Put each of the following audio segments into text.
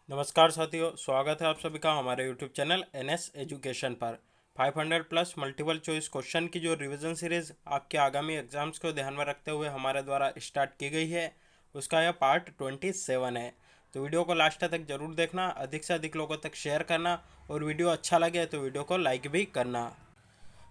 नमस्कार साथियों, स्वागत है आप सभी का हमारे यूट्यूब चैनल एनएस एजुकेशन पर। 500 प्लस मल्टीपल चॉइस क्वेश्चन की जो रिवीजन सीरीज आपके आगामी एग्जाम्स को ध्यान में रखते हुए हमारे द्वारा स्टार्ट की गई है, उसका यह पार्ट 27 है। तो वीडियो को लास्ट तक जरूर देखना, अधिक से अधिक लोगों तक शेयर करना और वीडियो अच्छा लगे तो वीडियो को लाइक भी करना।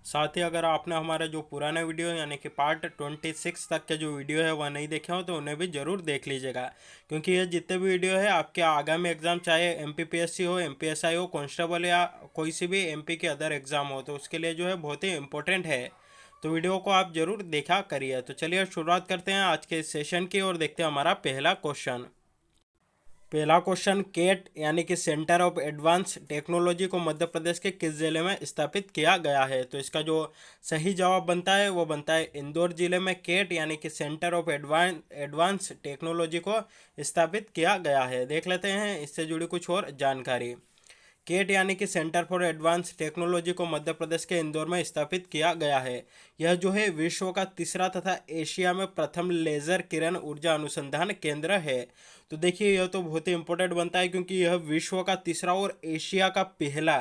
साथ ही अगर आपने हमारे जो पुराने वीडियो यानी कि पार्ट 26 तक के जो वीडियो है वह नहीं देखे हो तो उन्हें भी ज़रूर देख लीजिएगा, क्योंकि ये जितने भी वीडियो है आपके आगामी एग्जाम, चाहे एमपीपीएससी हो, एमपीएसआई हो, कांस्टेबल या कोई सी भी एमपी के अदर एग्जाम हो, तो उसके लिए जो है बहुत ही इंपॉर्टेंट है। तो वीडियो को आप ज़रूर देखा करिए। तो चलिए शुरुआत करते हैं आज के इस सेशन की और देखते हैं हमारा पहला क्वेश्चन। पहला क्वेश्चन, केट यानी कि सेंटर ऑफ एडवांस टेक्नोलॉजी को मध्य प्रदेश के किस जिले में स्थापित किया गया है? तो इसका जो सही जवाब बनता है वो बनता है इंदौर जिले में केट यानी कि सेंटर ऑफ एडवांस टेक्नोलॉजी को स्थापित किया गया है। देख लेते हैं इससे जुड़ी कुछ और जानकारी। केट यानी कि सेंटर फॉर एडवांस टेक्नोलॉजी को मध्य प्रदेश के इंदौर में स्थापित किया गया है। यह जो है विश्व का तीसरा तथा एशिया में प्रथम लेजर किरण ऊर्जा अनुसंधान केंद्र है। तो देखिए यह तो बहुत ही इंपॉर्टेंट बनता है, क्योंकि यह विश्व का तीसरा और एशिया का पहला,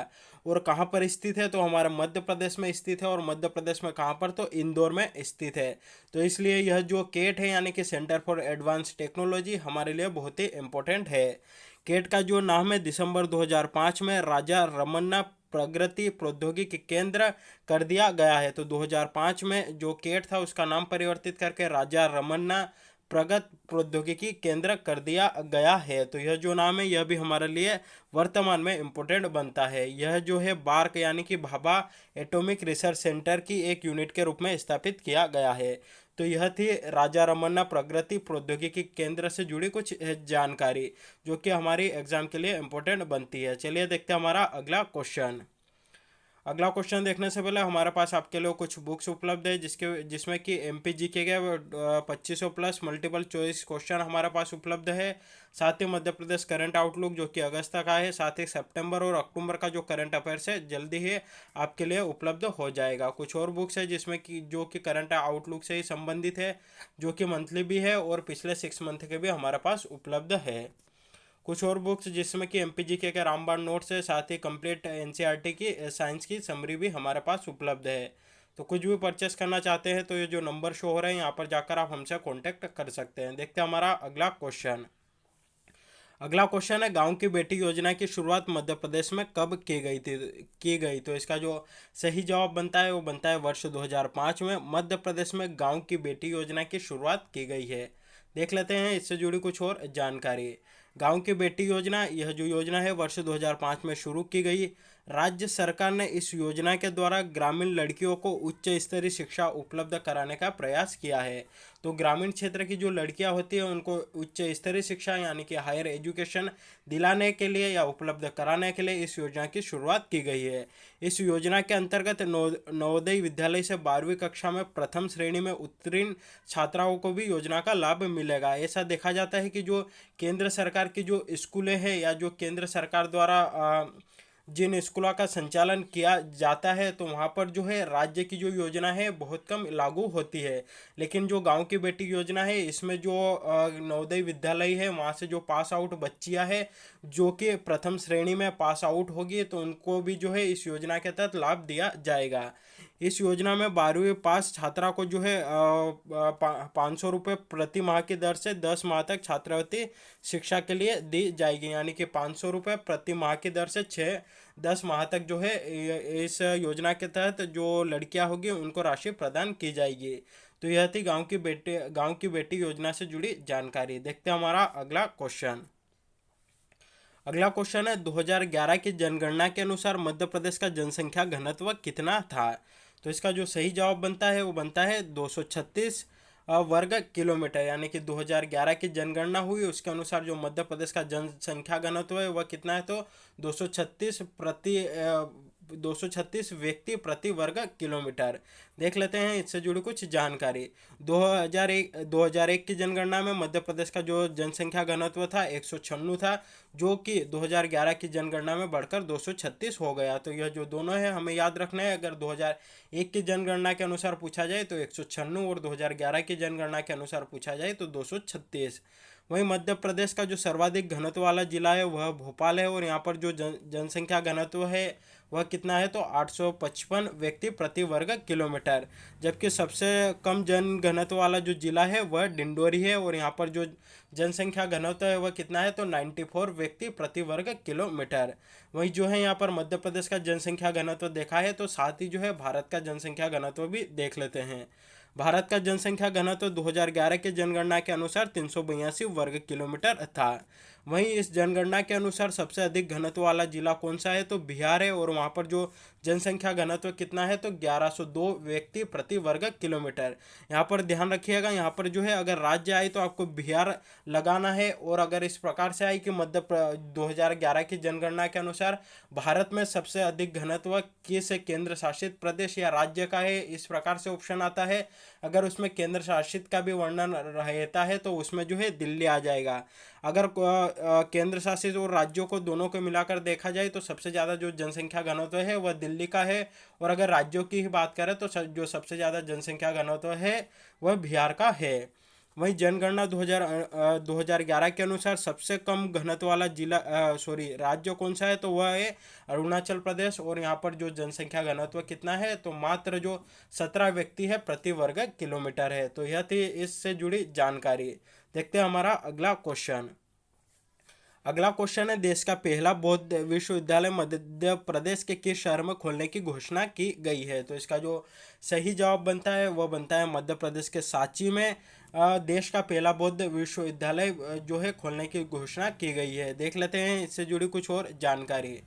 और कहाँ पर स्थित है? तो हमारे मध्य प्रदेश में स्थित है। और मध्य प्रदेश में कहाँ पर? तो इंदौर में स्थित है। तो इसलिए यह जो केट है यानी कि सेंटर फॉर एडवांस टेक्नोलॉजी हमारे लिए बहुत ही इंपॉर्टेंट है। केट का जो नाम है दिसंबर 2005 में राजा रमन्ना प्रगति प्रौद्योगिकी केंद्र कर दिया गया है। तो 2005 में जो केट था उसका नाम परिवर्तित करके राजा रमन्ना प्रगत प्रौद्योगिकी केंद्र कर दिया गया है। तो यह जो नाम है यह भी हमारे लिए वर्तमान में इम्पोर्टेंट बनता है। यह जो है बार्क यानी कि भाभा एटॉमिक रिसर्च सेंटर की एक यूनिट के रूप में स्थापित किया गया है। तो यह थी राजा रमन्ना प्रगति प्रौद्योगिकी केंद्र से जुड़ी कुछ जानकारी, जो कि हमारी एग्जाम के लिए इम्पोर्टेंट बनती है। चलिए देखते हैं हमारा अगला क्वेश्चन। अगला क्वेश्चन देखने से पहले हमारे पास आपके लिए कुछ बुक्स उपलब्ध है जिसमें कि एमपी जीके के 2500 प्लस मल्टीपल चॉइस क्वेश्चन हमारे पास उपलब्ध है। साथ ही मध्य प्रदेश करंट आउटलुक जो कि अगस्त तक आए है, साथ ही सितंबर और अक्टूबर का जो करंट अफेयर्स है जल्दी ही आपके लिए उपलब्ध हो जाएगा। कुछ और बुक्स है जिसमें कि जो कि करंट आउटलुक से ही संबंधित है, जो कि मंथली भी है और पिछले 6 मंथ के भी हमारे पास उपलब्ध है। कुछ और बुक्स जिसमें कि एमपीजी के रामबाण नोट्स है, साथ ही कंप्लीट एनसीईआरटी की साइंस की समरी भी हमारे पास उपलब्ध है। तो कुछ भी परचेस करना चाहते हैं तो ये जो नंबर शो हो रहे हैं यहाँ पर जाकर आप हमसे कांटेक्ट कर सकते हैं। देखते हैं हमारा अगला क्वेश्चन। अगला क्वेश्चन है, गांव की बेटी योजना की शुरुआत मध्य प्रदेश में कब की गई? तो इसका जो सही जवाब बनता है वो बनता है वर्ष 2005 में मध्य प्रदेश में गांव की बेटी योजना की शुरुआत की गई है। देख लेते हैं इससे जुड़ी कुछ और जानकारी। गांव की बेटी योजना, यह जो योजना है वर्ष 2005 में शुरू की गई। राज्य सरकार ने इस योजना के द्वारा ग्रामीण लड़कियों को उच्च स्तरीय शिक्षा उपलब्ध कराने का प्रयास किया है। तो ग्रामीण क्षेत्र की जो लड़कियां होती हैं उनको उच्च स्तरीय शिक्षा यानी कि हायर एजुकेशन दिलाने के लिए या उपलब्ध कराने के लिए इस योजना की शुरुआत की गई है। इस योजना के अंतर्गत नवोदय विद्यालय से 12वीं कक्षा में प्रथम श्रेणी में उत्तीर्ण छात्राओं को भी योजना का लाभ मिलेगा। ऐसा देखा जाता है कि जो केंद्र सरकार की जो स्कूलें हैं या जो केंद्र सरकार द्वारा जिन स्कूलों का संचालन किया जाता है तो वहाँ पर जो है राज्य की जो योजना है बहुत कम लागू होती है। लेकिन जो गांव की बेटी योजना है इसमें जो नवोदय विद्यालय है वहाँ से जो पास आउट बच्चियाँ हैं जो कि प्रथम श्रेणी में पास आउट होगी तो उनको भी जो है इस योजना के तहत लाभ दिया जाएगा। इस योजना में 12वीं पास छात्रा को जो है 500 रुपये प्रति माह की दर से 10 माह तक छात्रवृत्ति शिक्षा के लिए दी जाएगी, यानी कि 500 रुपये प्रति माह की दर से 10 माह तक जो है इस योजना के तहत जो लड़कियां होगी उनको राशि प्रदान की जाएगी। तो यह थी गांव की बेटी योजना से जुड़ी जानकारी। देखते हैं हमारा अगला क्वेश्चन। अगला क्वेश्चन है, 2011 की जनगणना के अनुसार मध्य प्रदेश का जनसंख्या घनत्व कितना था? तो इसका जो सही जवाब बनता है वो बनता है 236 वर्ग किलोमीटर, यानी कि 2011 की जनगणना हुई उसके अनुसार जो मध्य प्रदेश का जनसंख्या घनत्व है वह कितना है? तो 236 व्यक्ति प्रति वर्ग किलोमीटर। देख लेते हैं इससे जुड़ी कुछ जानकारी। 2001 की जनगणना में मध्य प्रदेश का जो जनसंख्या घनत्व था 196 था, जो कि 2011 की जनगणना में बढ़कर 236 हो गया। तो यह जो दोनों है हमें याद रखना है। अगर 2001 की जनगणना के अनुसार पूछा जाए तो 196 और 2011 की जनगणना के अनुसार पूछा जाए तो 236। वहीं मध्य प्रदेश का जो सर्वाधिक घनत्व वाला जिला है वह भोपाल है, और यहाँ पर जो जनसंख्या घनत्व है वह कितना है, तो 855 व्यक्ति प्रति वर्ग किलोमीटर। जबकि सबसे कम जन घनत्व वाला जो जिला है वह डिंडोरी है, और यहाँ पर जो जनसंख्या घनत्व है वह कितना है, तो 94 व्यक्ति प्रति वर्ग किलोमीटर। वहीं जो है यहाँ पर मध्य प्रदेश का जनसंख्या घनत्व देखा है, तो साथ ही जो है भारत का जनसंख्या घनत्व भी देख लेते हैं। भारत का जनसंख्या घनत्व 2011 के जनगणना के अनुसार 382 वर्ग किलोमीटर था। वहीं इस जनगणना के अनुसार सबसे अधिक घनत्व वाला जिला कौन सा है, तो बिहार है, और वहाँ पर जो जनसंख्या घनत्व कितना है, तो 1102 व्यक्ति प्रति वर्ग किलोमीटर। यहाँ पर ध्यान रखिएगा, यहाँ पर जो है अगर राज्य आए तो आपको बिहार लगाना है, और अगर इस प्रकार से आए कि 2011 की जनगणना के अनुसार भारत में सबसे अधिक घनत्व किस केंद्र शासित प्रदेश या राज्य का है, इस प्रकार से ऑप्शन आता है। अगर उसमें केंद्र शासित का भी वर्णन रहता है तो उसमें जो है दिल्ली आ जाएगा। अगर केंद्र शासित और राज्यों को दोनों को मिलाकर देखा जाए तो सबसे ज़्यादा जो जनसंख्या घनत्व है वह दिल्ली का है, और अगर राज्यों की ही बात करें तो जो सबसे ज़्यादा जनसंख्या घनत्व है वह बिहार का है। वहीं जनगणना 2011 के अनुसार सबसे कम घनत्व वाला जिला राज्य कौन सा है, तो वह है अरुणाचल प्रदेश, और यहाँ पर जो जनसंख्या घनत्व कितना है, तो मात्र जो 17 व्यक्ति है प्रति वर्ग किलोमीटर है। तो यह थी इससे जुड़ी जानकारी। देखते हैं हमारा अगला क्वेश्चन। अगला क्वेश्चन है, देश का पहला बौद्ध विश्वविद्यालय मध्य प्रदेश के किस शहर में खोलने की घोषणा की गई है। तो इसका जो सही जवाब बनता है वह बनता है मध्य प्रदेश के सांची में देश का पहला बौद्ध विश्वविद्यालय जो है खोलने की घोषणा की गई है। देख लेते हैं इससे जुड़ी कुछ और जानकारी।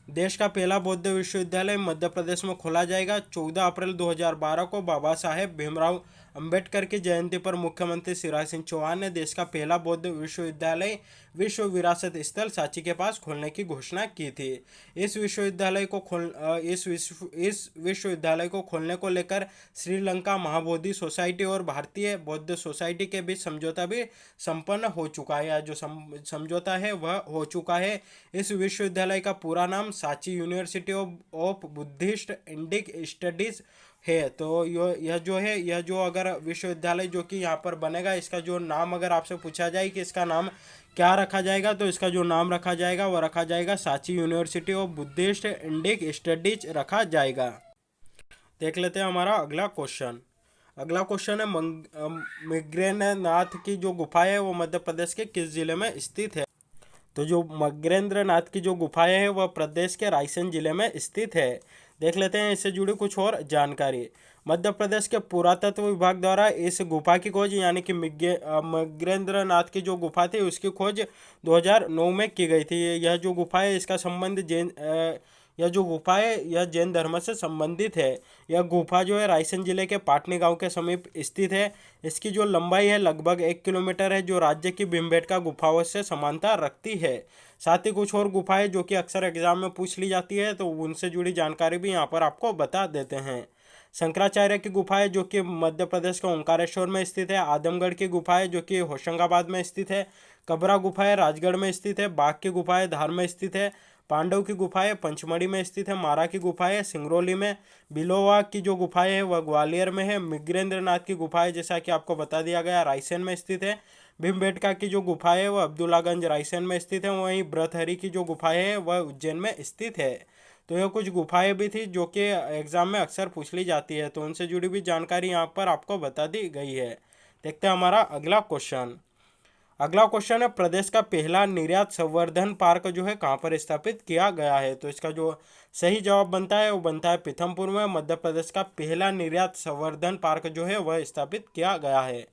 देश का पहला बौद्ध विश्वविद्यालय मध्य प्रदेश में खोला जाएगा। 14 अप्रैल 2012 को बाबा साहेब भीमराव अंबेडकर की जयंती पर मुख्यमंत्री शिवराज सिंह चौहान ने देश का पहला बौद्ध विश्वविद्यालय विश्व विरासत स्थल सांची के पास खोलने की घोषणा की थी। इस विश्वविद्यालय को खोलने को लेकर श्रीलंका महाबोधि सोसाइटी और भारतीय बौद्ध सोसाइटी के बीच समझौता भी संपन्न हो चुका है, या जो समझौता है वह हो चुका है। इस विश्वविद्यालय का पूरा नाम Sanchi university of Buddhist Indic studies है। तो यह जो अगर विश्वविद्यालय जो कि यहाँ पर बनेगा, इसका जो नाम अगर आपसे पूछा जाए कि इसका नाम क्या रखा जाएगा, तो इसका जो नाम रखा जाएगा वह रखा जाएगा Sanchi university of Buddhist Indic studies रखा जाएगा। देख लेते हैं हमारा अगला क्वेश्चन। अगला क्वेश्चन है, मगरेंद्रनाथ की जो गुफा है वो मध्य प्रदेश के किस जिले में स्थित है। तो जो मगरेंद्रनाथ की जो गुफाएं है वह प्रदेश के रायसेन जिले में स्थित है। देख लेते हैं इससे जुड़ी कुछ और जानकारी। मध्य प्रदेश के पुरातत्व विभाग द्वारा इस गुफा की खोज यानी कि मगरेंद्रनाथ की जो गुफा थी उसकी खोज 2009 में की गई थी। यह जो गुफा है इसका संबंध यह जैन धर्म से संबंधित है। यह गुफा जो है रायसेन जिले के पाटनी गांव के समीप स्थित है। इसकी जो लंबाई है लगभग 1 किलोमीटर है, जो राज्य की भीमबेटका गुफाओं से समानता रखती है। साथ ही कुछ और गुफाएं जो कि अक्सर एग्जाम में पूछ ली जाती है, तो उनसे जुड़ी जानकारी भी यहाँ पर आपको बता देते हैं। शंकराचार्य की गुफाएं जो कि मध्य प्रदेश के ओंकारेश्वर में स्थित है। आदमगढ़ की गुफाएं जो कि होशंगाबाद में स्थित है। कबरा गुफाएं राजगढ़ में स्थित है। बाघ की गुफाएं धार में स्थित है। पांडव की गुफाएं पंचमढ़ी में स्थित है। मारा की गुफाएं सिंगरौली में। बिलोवा की जो गुफाएं है वह ग्वालियर में है। मगरेंद्रनाथ की गुफाएं जैसा कि आपको बता दिया गया रायसेन में स्थित है। भीमबेटका की जो गुफाएं है वह अब्दुल्लागंज रायसेन में स्थित है। वहीं ब्रतहरी की जो गुफाएं है वह उज्जैन में स्थित है। तो यह कुछ गुफाएं भी थी जो कि एग्जाम में अक्सर पूछ ली जाती है, तो उनसे जुड़ी भी जानकारी यहाँ पर आपको बता दी गई है। देखते हैं हमारा अगला क्वेश्चन। अगला क्वेश्चन है, प्रदेश का पहला निर्यात संवर्धन पार्क जो है कहाँ पर स्थापित किया गया है। तो इसका जो सही जवाब बनता है वो बनता है पीथमपुर में। मध्य प्रदेश का पहला निर्यात संवर्धन पार्क जो है वह स्थापित किया गया है।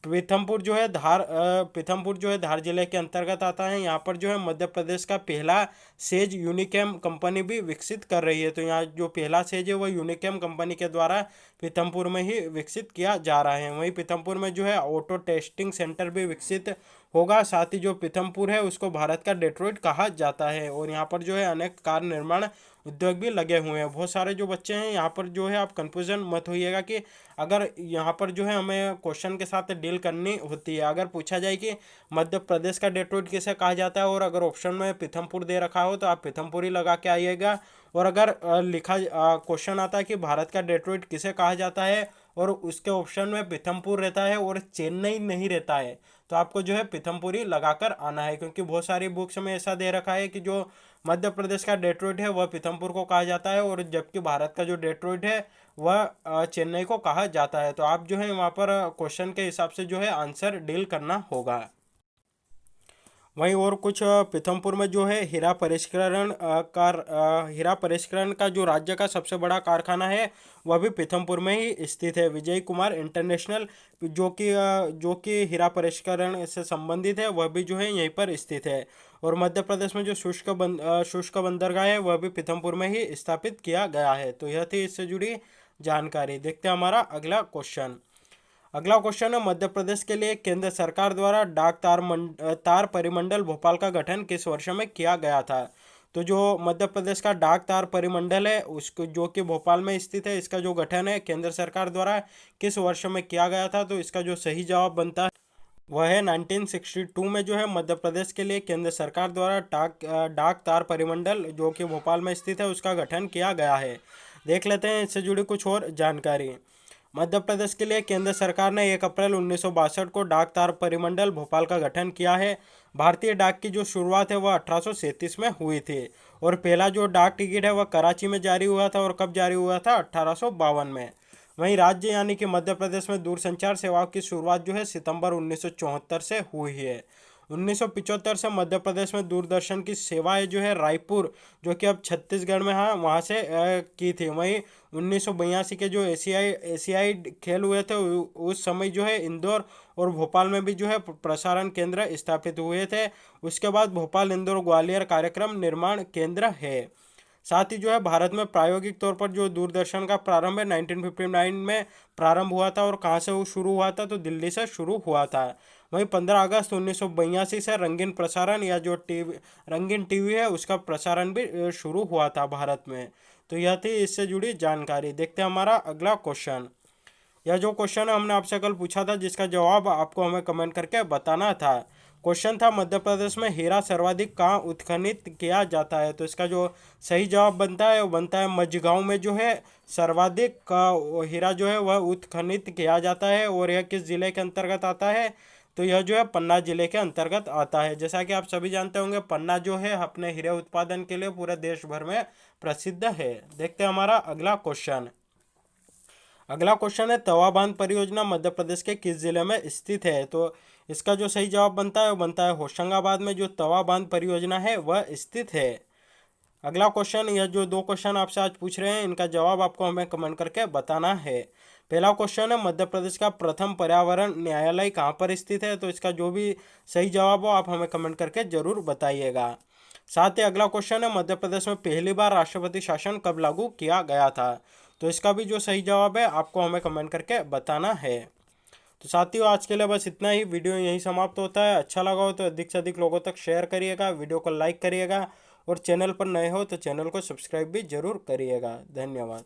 पीथमपुर जो है धार जिले के अंतर्गत आता है। यहाँ पर जो है मध्य प्रदेश का पहला सेज यूनिकेम कंपनी भी विकसित कर रही है। तो यहाँ जो पहला सेज है वह यूनिकेम कंपनी के द्वारा पीथमपुर में ही विकसित किया जा रहा है। वहीं पीथमपुर में जो है ऑटो टेस्टिंग सेंटर भी विकसित होगा। साथ ही जो पीथमपुर है उसको भारत का डेट्रॉइट कहा जाता है, और यहाँ पर जो है अनेक कार निर्माण उद्योग भी लगे हुए हैं। बहुत सारे जो बच्चे हैं यहाँ पर जो है आप कंफ्यूजन मत होइएगा कि अगर यहाँ पर जो है हमें क्वेश्चन के साथ डील करनी होती है। अगर पूछा जाए कि मध्य प्रदेश का डेट्रॉइट किसे कहा जाता है और अगर ऑप्शन में पीथमपुर दे रखा हो तो आप पीथमपुर ही लगा के आइएगा। और अगर क्वेश्चन आता है कि भारत का डेट्रॉइट किसे कहा जाता है और उसके ऑप्शन में पीथमपुर रहता है और चेन्नई नहीं रहता है, तो आपको जो है पीथमपुरी लगाकर आना है, क्योंकि बहुत सारी बुक्स में ऐसा दे रखा है कि जो मध्य प्रदेश का डेट्रॉइट है वह पीथमपुर को कहा जाता है, और जबकि भारत का जो डेट्रॉइट है वह चेन्नई को कहा जाता है। तो आप जो है वहाँ पर क्वेश्चन के हिसाब से जो है आंसर डील करना होगा। वहीं और कुछ पीथमपुर में जो है हीरा परिष्करण का जो राज्य का सबसे बड़ा कारखाना है वह भी पीथमपुर में ही स्थित है। विजय कुमार इंटरनेशनल जो कि हीरा परिष्करण से संबंधित है वह भी जो है यहीं पर स्थित है। और मध्य प्रदेश में जो शुष्क बंदरगाह है वह भी पीथमपुर में ही स्थापित किया गया है। तो यह थी इससे जुड़ी जानकारी। देखते हैं हमारा अगला क्वेश्चन। अगला क्वेश्चन है, मध्य प्रदेश के लिए केंद्र सरकार द्वारा तार परिमंडल भोपाल का गठन किस वर्ष में किया गया था। तो जो मध्य प्रदेश का डाक तार परिमंडल है उसको जो कि भोपाल में स्थित है, इसका जो गठन है केंद्र सरकार द्वारा किस वर्ष में किया गया था। तो इसका जो सही जवाब बनता है वह है 1962 में जो है मध्य प्रदेश के लिए केंद्र सरकार द्वारा डाक तार परिमंडल जो कि भोपाल में स्थित है उसका गठन किया गया है। देख लेते हैं इससे जुड़ी कुछ और जानकारी। मध्य प्रदेश के लिए केंद्र सरकार ने 1 अप्रैल 1962 को डाक तार परिमंडल भोपाल का गठन किया है। भारतीय डाक की जो शुरुआत है वह 1837 में हुई थी, और पहला जो डाक टिकट है वह कराची में जारी हुआ था, और कब जारी हुआ था 1852 में। वहीं राज्य यानी कि मध्य प्रदेश में दूरसंचार सेवाओं की शुरुआत जो है सितंबर 1974 से हुई है। 1975 से मध्य प्रदेश में दूरदर्शन की सेवाएं जो है रायपुर जो कि अब छत्तीसगढ़ में है वहाँ से की थी। वहीं 1982 के जो एशियाई खेल हुए थे उस समय जो है इंदौर और भोपाल में भी जो है प्रसारण केंद्र स्थापित हुए थे। उसके बाद भोपाल इंदौर ग्वालियर कार्यक्रम निर्माण केंद्र है। साथ ही जो है भारत में प्रायोगिक तौर पर जो दूरदर्शन का प्रारंभ है 1959 में प्रारंभ हुआ था, और कहाँ से वो शुरू हुआ था तो दिल्ली से शुरू हुआ था। वहीं 15 अगस्त 1982 से रंगीन प्रसारण या जो रंगीन टीवी है उसका प्रसारण भी शुरू हुआ था भारत में। तो यह थी इससे जुड़ी जानकारी। देखते हैं हमारा अगला क्वेश्चन। यह जो क्वेश्चन है हमने आपसे कल पूछा था, जिसका जवाब आपको हमें कमेंट करके बताना था। क्वेश्चन था, मध्य प्रदेश में हीरा सर्वाधिक कहाँ उत्खनित किया जाता है। तो इसका जो सही जवाब बनता है वो बनता है मझगांव में जो है सर्वाधिक का हीरा जो है वह उत्खनित किया जाता है। और यह किस जिले के अंतर्गत आता है। तो यह जो है पन्ना जिले के अंतर्गत आता है। जैसा कि आप सभी जानते होंगे पन्ना जो है अपने हीरे उत्पादन के लिए पूरे देश भर में प्रसिद्ध है। देखते हैं हमारा अगला क्वेश्चन। अगला क्वेश्चन है, तवा बांध परियोजना मध्य प्रदेश के किस जिले में स्थित है। तो इसका जो सही जवाब बनता है वो बनता है होशंगाबाद में जो तवा बांध परियोजना है वह स्थित है। अगला क्वेश्चन, यह जो 2 क्वेश्चन आपसे आज पूछ रहे हैं इनका जवाब आपको हमें कमेंट करके बताना है। पहला क्वेश्चन है, मध्य प्रदेश का प्रथम पर्यावरण न्यायालय कहाँ पर स्थित है। तो इसका जो भी सही जवाब हो आप हमें कमेंट करके जरूर बताइएगा। साथ ही अगला क्वेश्चन है, मध्य प्रदेश में पहली बार राष्ट्रपति शासन कब लागू किया गया था। तो इसका भी जो सही जवाब है आपको हमें कमेंट करके बताना है। तो साथियों आज के लिए बस इतना ही। वीडियो यहीं समाप्त होता है। अच्छा लगा हो तो अधिक से अधिक लोगों तक शेयर करिएगा, वीडियो को लाइक करिएगा, और चैनल पर नए हो तो चैनल को सब्सक्राइब भी जरूर करिएगा। धन्यवाद।